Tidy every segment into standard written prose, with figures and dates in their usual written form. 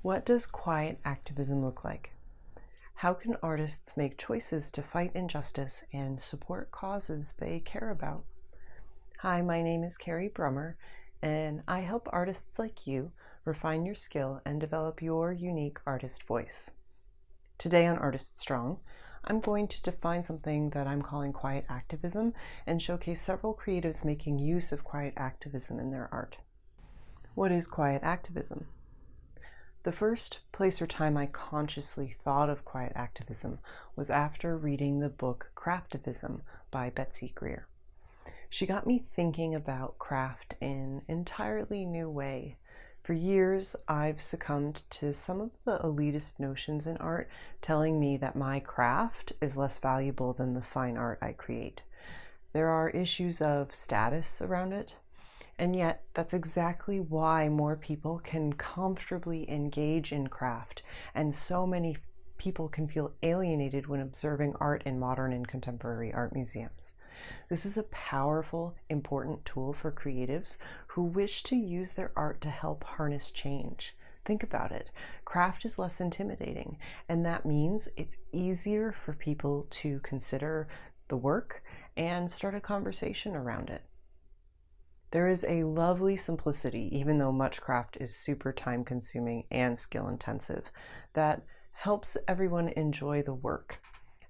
What does quiet activism look like? How can artists make choices to fight injustice and support causes they care about? Hi, my name is Carrie Brummer, and I help artists like you refine your skill and develop your unique artist voice. Today on Artist Strong, I'm going to define something that I'm calling quiet activism and showcase several creatives making use of quiet activism in their art. What is quiet activism? The first place or time I consciously thought of quiet activism was after reading the book Craftivism by Betsy Greer. She got me thinking about craft in an entirely new way. For years, I've succumbed to some of the elitist notions in art telling me that my craft is less valuable than the fine art I create. There are issues of status around it. And yet, that's exactly why more people can comfortably engage in craft, and so many people can feel alienated when observing art in modern and contemporary art museums. This is a powerful, important tool for creatives who wish to use their art to help harness change. Think about it. Craft is less intimidating, and that means it's easier for people to consider the work and start a conversation around it. There is a lovely simplicity, even though much craft is super time-consuming and skill-intensive, that helps everyone enjoy the work.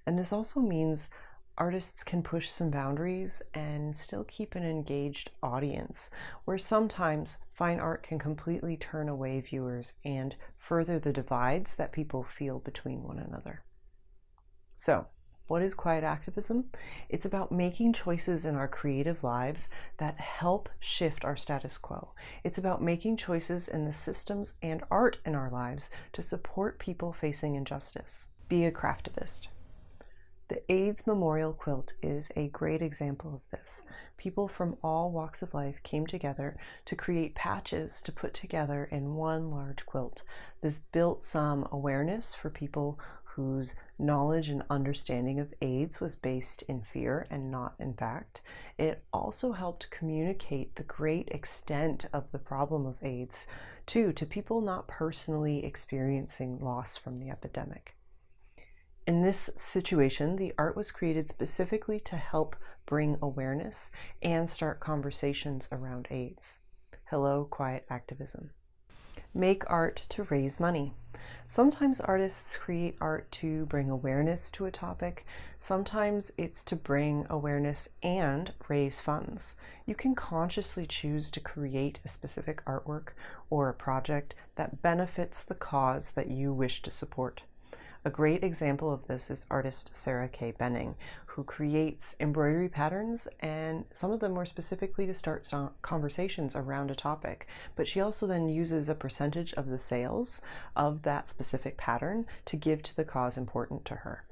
And this also means artists can push some boundaries and still keep an engaged audience, where sometimes fine art can completely turn away viewers and further the divides that people feel between one another. So, what is quiet activism? It's about making choices in our creative lives that help shift our status quo. It's about making choices in the systems and art in our lives to support people facing injustice. Be a craftivist. The AIDS Memorial Quilt is a great example of this. People from all walks of life came together to create patches to put together in one large quilt. This built some awareness for people whose knowledge and understanding of AIDS was based in fear and not in fact. It also helped communicate the great extent of the problem of AIDS, too, to people not personally experiencing loss from the epidemic. In this situation, the art was created specifically to help bring awareness and start conversations around AIDS. Hello, quiet activism. Make art to raise money. Sometimes artists create art to bring awareness to a topic. Sometimes it's to bring awareness and raise funds. You can consciously choose to create a specific artwork or a project that benefits the cause that you wish to support. A great example of this is artist Sarah K. Benning, who creates embroidery patterns, and some of them more specifically to start conversations around a topic. But she also then uses a percentage of the sales of that specific pattern to give to the cause important to her.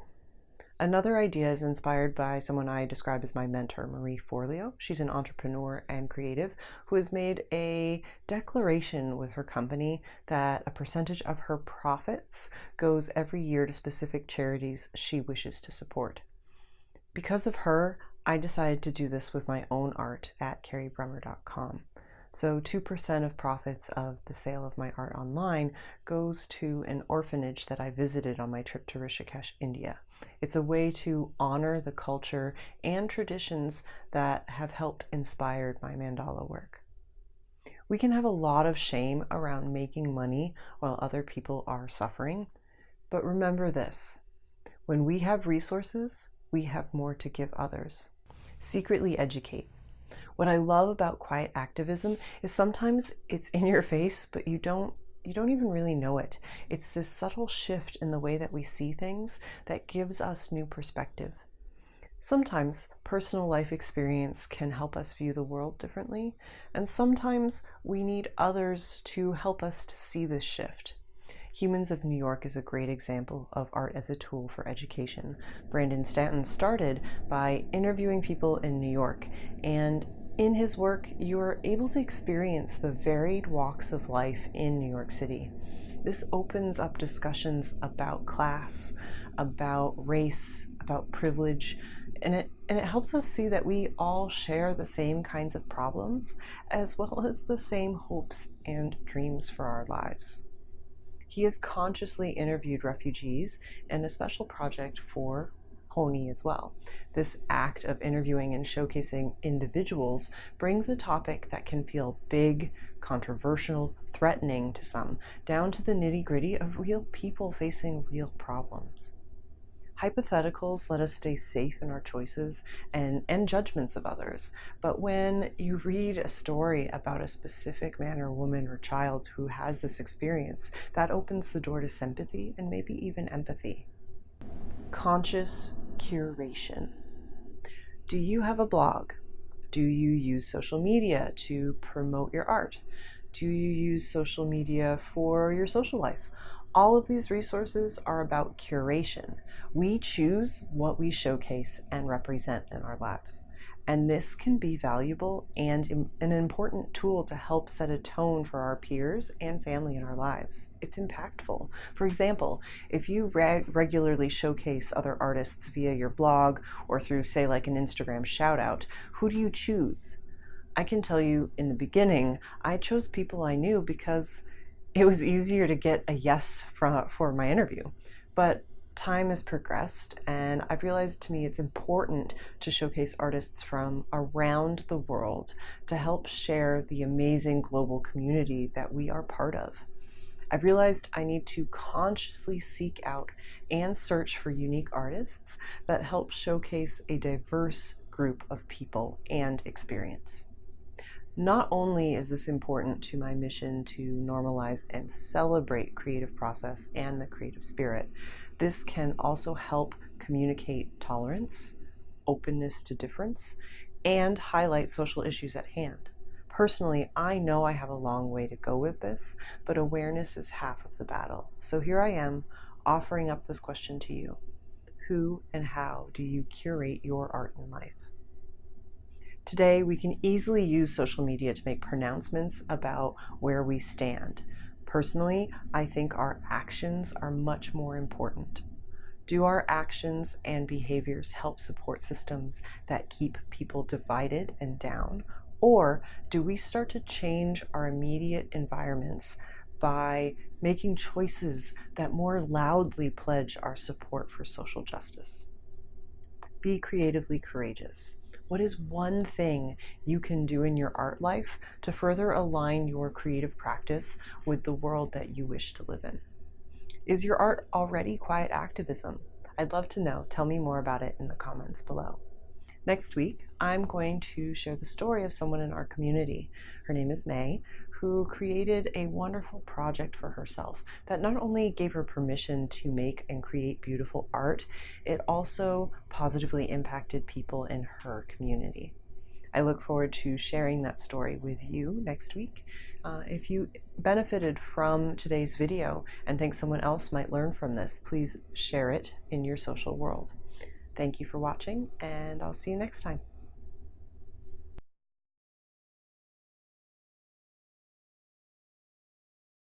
Another idea is inspired by someone I describe as my mentor, Marie Forleo. She's an entrepreneur and creative who has made a declaration with her company that a percentage of her profits goes every year to specific charities she wishes to support. Because of her, I decided to do this with my own art at carriebrummer.com. So 2% of profits of the sale of my art online goes to an orphanage that I visited on my trip to Rishikesh, India. It's a way to honor the culture and traditions that have helped inspire my mandala work. We can have a lot of shame around making money while other people are suffering, but remember this: when we have resources, we have more to give others. Secretly educate. What I love about quiet activism is sometimes it's in your face, but you don't even really know it. It's this subtle shift in the way that we see things that gives us new perspective. Sometimes personal life experience can help us view the world differently, and sometimes we need others to help us to see this shift. Humans of New York is a great example of art as a tool for education. Brandon Stanton started by interviewing people in New York, and in his work, you are able to experience the varied walks of life in New York City. This opens up discussions about class, about race, about privilege, and it helps us see that we all share the same kinds of problems, as well as the same hopes and dreams for our lives. He has consciously interviewed refugees and a special project for Honi as well. This act of interviewing and showcasing individuals brings a topic that can feel big, controversial, threatening to some, down to the nitty-gritty of real people facing real problems. Hypotheticals let us stay safe in our choices and judgments of others. But when you read a story about a specific man or woman or child who has this experience, that opens the door to sympathy and maybe even empathy. Conscious curation. Do you have a blog? Do you use social media to promote your art? Do you use social media for your social life? All of these resources are about curation. We choose what we showcase and represent in our lives. And this can be valuable and an important tool to help set a tone for our peers and family in our lives. It's impactful. For example, if you regularly showcase other artists via your blog or through, say, like an Instagram shout out, who do you choose? I can tell you in the beginning, I chose people I knew because it was easier to get a yes for my interview. But time has progressed, and I've realized to me it's important to showcase artists from around the world to help share the amazing global community that we are part of. I've realized I need to consciously seek out and search for unique artists that help showcase a diverse group of people and experience. Not only is this important to my mission to normalize and celebrate creative process and the creative spirit, this can also help communicate tolerance, openness to difference, and highlight social issues at hand. Personally, I know I have a long way to go with this, but awareness is half of the battle. So here I am, offering up this question to you. Who and how do you curate your art and life? Today, we can easily use social media to make pronouncements about where we stand. Personally, I think our actions are much more important. Do our actions and behaviors help support systems that keep people divided and down? Or do we start to change our immediate environments by making choices that more loudly pledge our support for social justice? Be creatively courageous. What is one thing you can do in your art life to further align your creative practice with the world that you wish to live in? Is your art already quiet activism? I'd love to know. Tell me more about it in the comments below. Next week, I'm going to share the story of someone in our community. Her name is May, who created a wonderful project for herself that not only gave her permission to make and create beautiful art, it also positively impacted people in her community. I look forward to sharing that story with you next week. If you benefited from today's video and think someone else might learn from this, please share it in your social world. Thank you for watching, and I'll see you next time.